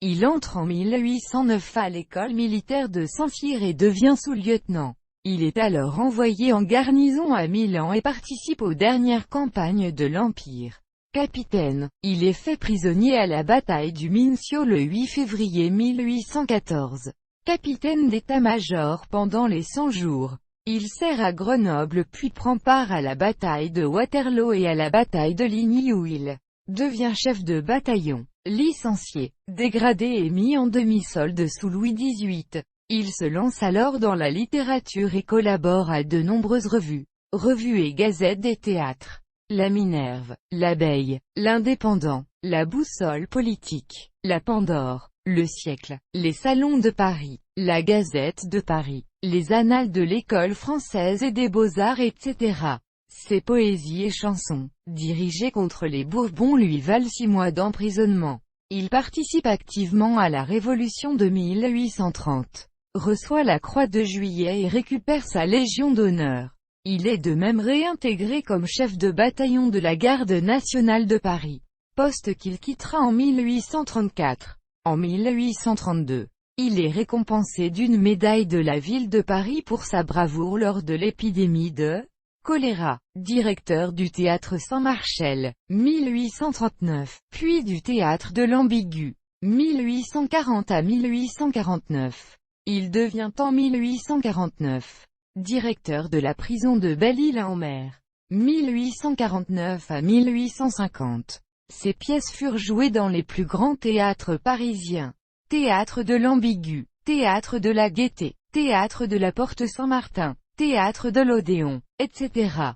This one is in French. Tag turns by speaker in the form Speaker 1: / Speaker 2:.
Speaker 1: Il entre en 1809 à l'école militaire de Saint-Cyr et devient sous-lieutenant. Il est alors envoyé en garnison à Milan et participe aux dernières campagnes de l'Empire. Capitaine, il est fait prisonnier à la bataille du Mincio le 8 février 1814. Capitaine d'état-major pendant les 100 jours. Il sert à Grenoble puis prend part à la bataille de Waterloo et à la bataille de Ligny où il devient chef de bataillon. Licencié, dégradé et mis en demi-solde sous Louis XVIII. Il se lance alors dans la littérature et collabore à de nombreuses revues et gazettes des théâtres. La Minerve, l'Abeille, l'Indépendant, la Boussole politique, la Pandore, le Siècle, les Salons de Paris, la Gazette de Paris, les Annales de l'École française et des Beaux-Arts etc. Ses poésies et chansons, dirigées contre les Bourbons lui valent 6 mois d'emprisonnement. Il participe activement à la Révolution de 1830, reçoit la Croix de Juillet et récupère sa Légion d'honneur. Il est de même réintégré comme chef de bataillon de la Garde nationale de Paris, poste qu'il quittera en 1834. En 1832, il est récompensé d'une médaille de la ville de Paris pour sa bravoure lors de l'épidémie de choléra, directeur du théâtre Saint-Marcel, 1839, puis du théâtre de l'Ambigu, 1840 à 1849. Il devient en 1849 directeur de la prison de Belle-Île-en-Mer, 1849 à 1850. Ses pièces furent jouées dans les plus grands théâtres parisiens. Théâtre de l'Ambigu, Théâtre de la Gaîté, Théâtre de la Porte Saint-Martin, Théâtre de l'Odéon, etc.